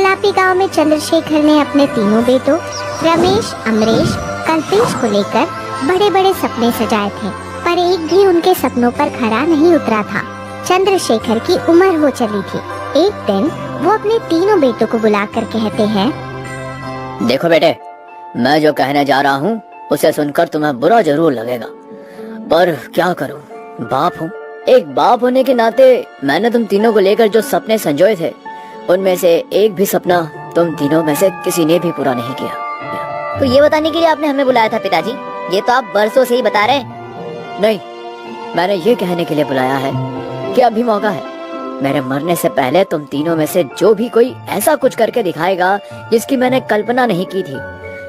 कलापी गांव में चंद्रशेखर ने अपने तीनों बेटों रमेश, अमरेश, कल्पेश को लेकर बड़े बड़े सपने सजाए थे, पर एक भी उनके सपनों पर खरा नहीं उतरा था। चंद्रशेखर की उम्र हो चली थी। एक दिन वो अपने तीनों बेटों को बुलाकर कहते हैं, देखो बेटे, मैं जो कहने जा रहा हूँ उसे सुनकर तुम्हें बुरा जरूर लगेगा, पर क्या करूँ, बाप हूँ। एक बाप होने के नाते मैंने तुम तीनों को लेकर जो सपने संजोए थे, उनमें से एक भी सपना तुम तीनों में से किसी ने भी पूरा नहीं किया। तो ये बताने के लिए आपने हमें बुलाया था पिताजी? ये तो आप बरसों से ही बता रहे हैं। नहीं, मैंने ये कहने के लिए बुलाया है कि अभी मौका है। मेरे मरने से पहले तुम तीनों में से जो भी कोई ऐसा कुछ करके दिखाएगा जिसकी मैंने कल्पना नहीं की थी,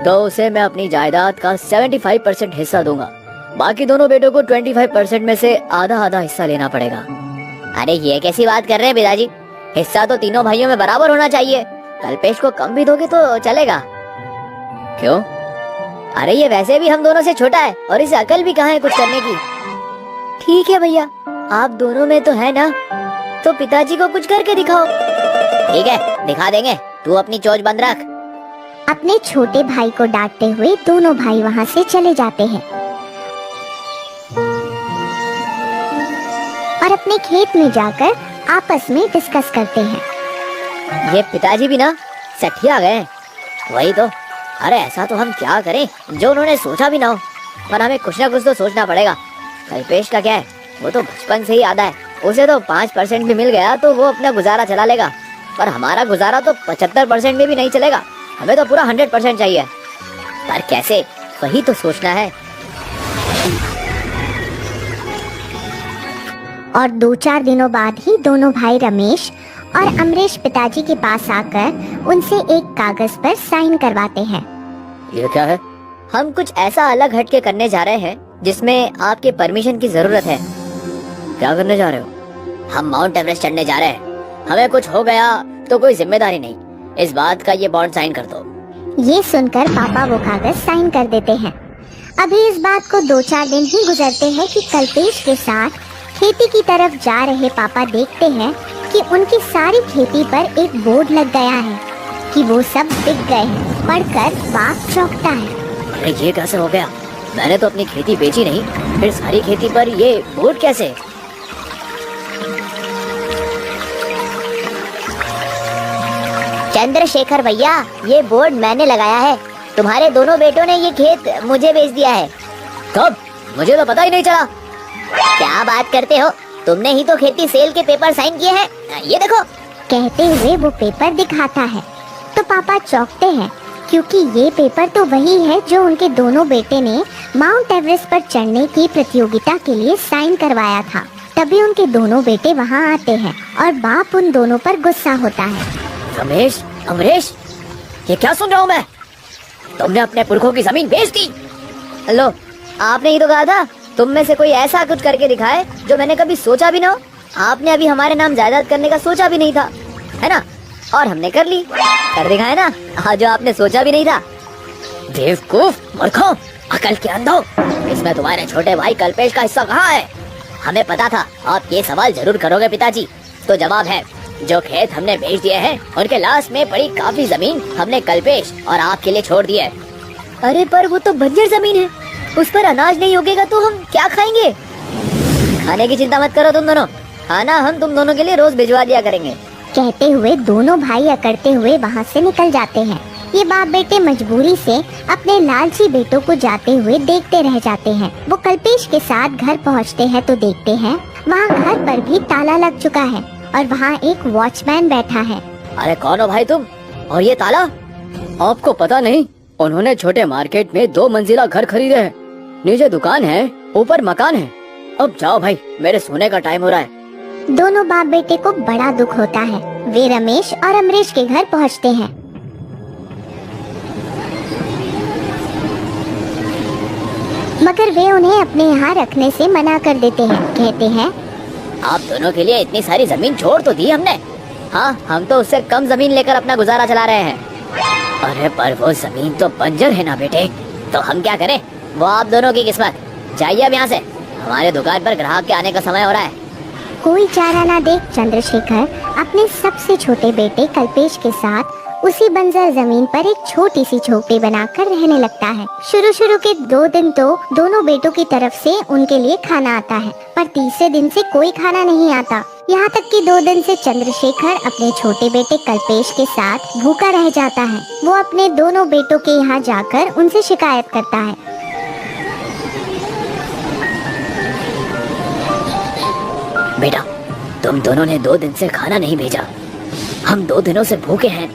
तो उसे मैं अपनी जायदाद का 75% हिस्सा दूंगा। बाकी दोनों बेटों को 25% में से आधा आधा हिस्सा लेना पड़ेगा। अरे ये कैसी बात कर रहे हैं पिताजी? हिस्सा तो तीनों भाइयों में बराबर होना चाहिए। कल्पेश को कम भी दोगे तो चलेगा। क्यों? अरे ये वैसे भी हम दोनों से छोटा है और इसे अकल भी कहाँ है कुछ करने की। ठीक है भैया, आप दोनों में तो है ना, तो पिताजी को कुछ करके दिखाओ। ठीक है, दिखा देंगे, तू अपनी चोंच बंद रख। अपने छोटे भाई को डांटते हुए दोनों भाई वहाँ से चले जाते हैं और अपने खेत में जाकर आपस में डिस्कस करते हैं। ये पिताजी भी ना सठिया गए। वही तो। अरे ऐसा तो हम क्या करें जो उन्होंने सोचा भी ना हो, पर हमें कुछ ना कुछ तो सोचना पड़ेगा। कल्पेश का क्या है, वो तो बचपन से ही आदा है, उसे तो 5% भी मिल गया तो वो अपना गुजारा चला लेगा, पर हमारा गुजारा तो 75% में भी नहीं चलेगा। हमें तो पूरा 100% चाहिए। पर कैसे, वही तो सोचना है। और 2-4 दिनों बाद ही दोनों भाई रमेश और अमरेश पिताजी के पास आकर उनसे एक कागज पर साइन करवाते हैं। ये क्या है? हम कुछ ऐसा अलग हटके करने जा रहे हैं जिसमें आपके परमिशन की जरूरत है। क्या करने जा रहे हो? हम माउंट एवरेस्ट चढ़ने जा रहे हैं। हमें कुछ हो गया तो कोई जिम्मेदारी नहीं, इस बात का ये बॉन्ड साइन कर दो। ये सुनकर पापा वो कागज साइन कर देते हैं। अभी इस बात को 2-4 दिन ही गुजरते हैं कि कल्पेश के साथ खेती की तरफ जा रहे पापा देखते हैं कि उनकी सारी खेती पर एक बोर्ड लग गया है कि वो सब बिक गए हैं। पढ़कर बाप चौंकता है। अरे ये कैसे हो गया? मैंने तो अपनी खेती बेची नहीं, फिर सारी खेती पर ये बोर्ड कैसे? चंद्रशेखर भैया, ये बोर्ड मैंने लगाया है। तुम्हारे दोनों बेटों ने ये खेत मुझे बेच दिया है। कब? मुझे तो पता ही नहीं चला। क्या बात करते हो? तुमने ही तो खेती सेल के पेपर साइन किए हैं, ये देखो। कहते हुए वो पेपर दिखाता है तो पापा चौंकते हैं, क्योंकि ये पेपर तो वही है जो उनके दोनों बेटे ने माउंट एवरेस्ट पर चढ़ने की प्रतियोगिता के लिए साइन करवाया था। तभी उनके दोनों बेटे वहाँ आते हैं और बाप उन दोनों पर गुस्सा होता है। रमेश, अमरेश, ये क्या सुन रहा हूँ मैं? तुमने अपने पुरखों की जमीन बेच दी। लो, आपने ही तो कहा था तुम में से कोई ऐसा कुछ करके दिखाए जो मैंने कभी सोचा भी ना हो। आपने अभी हमारे नाम जायदाद करने का सोचा भी नहीं था, है ना? और हमने कर ली, कर दिखाए ना, जो आपने सोचा भी नहीं था। बेवकूफ, मूर्खों, अकल के अंधों, इसमें तुम्हारे छोटे भाई कल्पेश का हिस्सा कहाँ है? हमें पता था आप ये सवाल जरूर करोगे पिताजी, तो जवाब है, जो खेत हमने बेच दिए हैं उनके लास्ट में पड़ी काफी जमीन हमने कल्पेश और आपके लिए छोड़ दी है। अरे पर वो तो बंजर जमीन है, उस पर अनाज नहीं उगेगा तो हम क्या खाएंगे? खाने की चिंता मत करो तुम दोनों, खाना हम तुम दोनों के लिए रोज भिजवा दिया करेंगे। कहते हुए दोनों भाई अकड़ते हुए वहाँ से निकल जाते हैं। ये बाप बेटे मजबूरी से अपने लालची बेटों को जाते हुए देखते रह जाते हैं। वो कल्पेश के साथ घर पहुँचते हैं तो देखते हैं वहाँ घर पर भी ताला लग चुका है और वहाँ एक वॉचमैन बैठा है। अरे कौन हो भाई तुम? और ये ताला? आपको पता नहीं, उन्होंने छोटे मार्केट में 2 मंजिला घर खरीदे हैं। नीचे दुकान है, ऊपर मकान है। अब जाओ भाई, मेरे सोने का टाइम हो रहा है। दोनों बाप बेटे को बड़ा दुख होता है। वे रमेश और अमरेश के घर पहुंचते हैं। मगर वे उन्हें अपने यहाँ रखने से मना कर देते हैं। कहते हैं, आप दोनों के लिए इतनी सारी जमीन छोड़ तो दी हमने। हाँ, हम तो उससे कम जमीन लेकर अपना गुजारा चला रहे हैं। अरे पर वो जमीन तो बंजर है ना बेटे। तो हम क्या करें? वो आप दोनों की किस्मत। जाइए अब यहाँ से, हमारे दुकान पर ग्राहक के आने का समय हो रहा है। कोई चारा ना देख चंद्रशेखर अपने सबसे छोटे बेटे कल्पेश के साथ उसी बंजर जमीन पर एक छोटी सी झोपड़ी बनाकर रहने लगता है। शुरू के 2 दिन तो दोनों बेटों की तरफ से उनके लिए खाना आता है, पर तीसरे दिन से कोई खाना नहीं आता। यहाँ तक कि 2 दिन से चंद्रशेखर अपने छोटे बेटे कल्पेश के साथ भूखा रह जाता है। वो अपने दोनों बेटों के यहाँ जाकर उनसे शिकायत करता है। बेटा, तुम दोनों ने 2 दिन से खाना नहीं भेजा, हम 2 दिनों से भूखे हैं।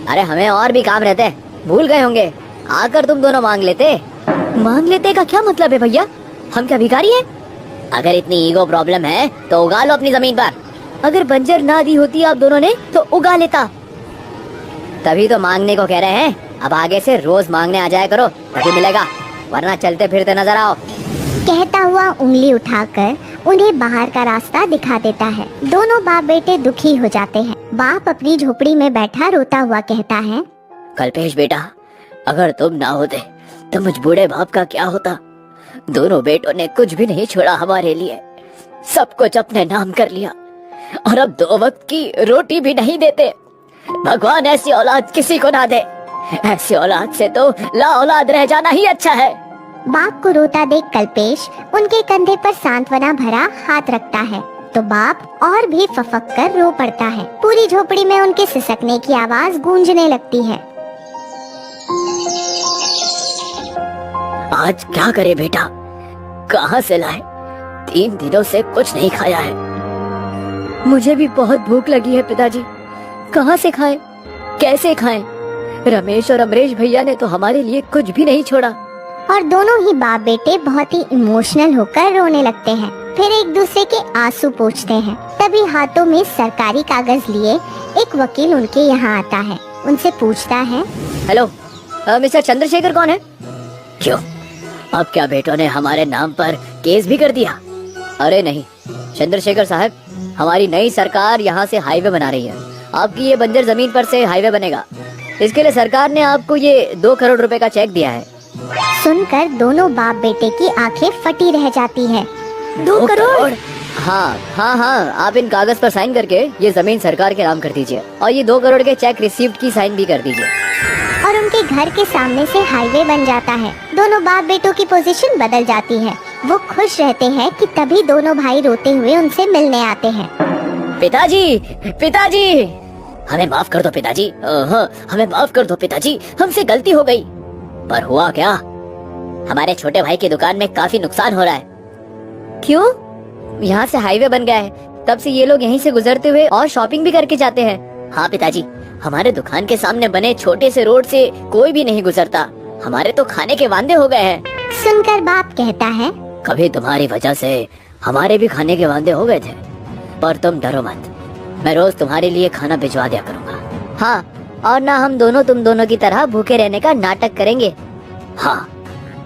अरे हमें और भी काम रहते, भूल गए होंगे, आकर तुम दोनों मांग लेते। मांग लेते का क्या मतलब है भैया, हम क्या भिखारी हैं? अगर इतनी ईगो प्रॉब्लम है तो उगा लो अपनी जमीन पर। अगर बंजर ना दी होती आप दोनों ने तो उगा लेता। तभी तो मांगने को कह रहे हैं, अब आगे से रोज मांगने आ जाया करो, तभी मिलेगा, वरना चलते फिरते नजर आओ। कहता हुआ उंगली उठाकर उन्हें बाहर का रास्ता दिखा देता है। दोनों बाप बेटे दुखी हो जाते हैं। बाप अपनी झोपड़ी में बैठा रोता हुआ कहता है, कल्पेश बेटा, अगर तुम ना होते तो मुझ बूढ़े बाप का क्या होता। दोनों बेटों ने कुछ भी नहीं छोड़ा हमारे लिए, सब कुछ अपने नाम कर लिया और अब 2 वक्त की रोटी भी नहीं देते। भगवान ऐसी औलाद किसी को ना दे, ऐसी औलाद से तो ला औलाद रह जाना ही अच्छा है। बाप को रोता देख कल्पेश उनके कंधे पर सांत्वना भरा हाथ रखता है तो बाप और भी फफक कर रो पड़ता है। पूरी झोपड़ी में उनके सिसकने की आवाज गूंजने लगती है। आज क्या करे बेटा, कहाँ से लाए, 3 दिनों से कुछ नहीं खाया है। मुझे भी बहुत भूख लगी है पिताजी, कहाँ से खाएं, कैसे खाएं? रमेश और अमरेश भैया ने तो हमारे लिए कुछ भी नहीं छोड़ा। और दोनों ही बाप बेटे बहुत ही इमोशनल होकर रोने लगते हैं। फिर एक दूसरे के आंसू पोंछते हैं। तभी हाथों में सरकारी कागज लिए एक वकील उनके यहाँ आता है। उनसे पूछता है, हेलो मिस्टर चंद्रशेखर कौन है? क्यों, अब क्या बेटों ने हमारे नाम पर केस भी कर दिया? अरे नहीं चंद्रशेखर साहब, हमारी नई सरकार यहाँ से हाईवे बना रही है, आपकी ये बंजर जमीन पर से हाईवे बनेगा, इसके लिए सरकार ने आपको ये 2 करोड़ रुपए का चेक दिया है। सुनकर दोनों बाप बेटे की आंखें फटी रह जाती है। 2 करोड़? हाँ हाँ हाँ, आप इन कागज पर साइन करके ये जमीन सरकार के नाम कर दीजिए और ये 2 करोड़ के चेक रिसीप्ट की साइन भी कर दीजिए। और उनके घर के सामने से हाईवे बन जाता है। दोनों बाप बेटों की पोजीशन बदल जाती है। वो खुश रहते हैं कि तभी दोनों भाई रोते हुए उनसे मिलने आते हैं। पिताजी, पिताजी, हमें माफ कर दो पिताजी, हमें माफ कर दो पिताजी, हमसे गलती हो गई। पर हुआ क्या, हमारे छोटे भाई की दुकान में काफी नुकसान हो रहा है। क्यों? यहाँ से हाईवे बन गया है, तब से ये लोग यहीं से गुजरते हुए और शॉपिंग भी करके जाते हैं। हाँ पिताजी, हमारे दुकान के सामने बने छोटे से रोड से कोई भी नहीं गुजरता, हमारे तो खाने के वांदे हो गए हैं। सुनकर बाप कहता है, कभी तुम्हारी वजह से हमारे भी खाने के वांदे हो गए थे, पर तुम डरो मत, मैं रोज तुम्हारे लिए खाना भिजवा दिया करूँगा। हाँ, और ना हम दोनों तुम दोनों की तरह भूखे रहने का नाटक करेंगे। हाँ,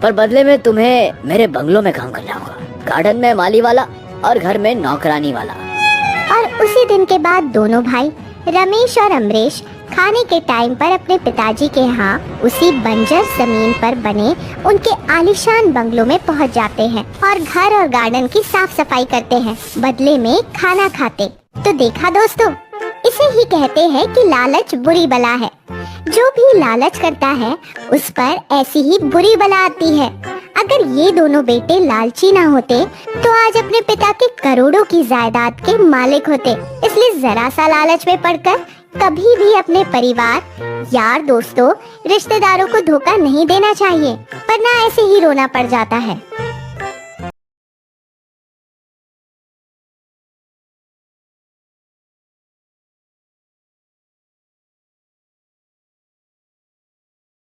पर बदले में तुम्हें मेरे बंगलों में काम करना होगा, गार्डन में माली वाला और घर में नौकरानी वाला। और उसी दिन के बाद दोनों भाई रमेश और अमरेश खाने के टाइम पर अपने पिताजी के यहाँ उसी बंजर जमीन पर बने उनके आलीशान बंगलों में पहुँच जाते हैं और घर और गार्डन की साफ सफाई करते हैं, बदले में खाना खाते। तो देखा दोस्तों, इसे ही कहते हैं कि लालच बुरी बला है। जो भी लालच करता है उस पर ऐसी ही बुरी बला आती है। अगर ये दोनों बेटे लालची ना होते तो आज अपने पिता के करोड़ों की जायदाद के मालिक होते। इसलिए जरा सा लालच में पड़कर कभी भी अपने परिवार, यार, दोस्तों, रिश्तेदारों को धोखा नहीं देना चाहिए, वरना ऐसे ही रोना पड़ जाता है।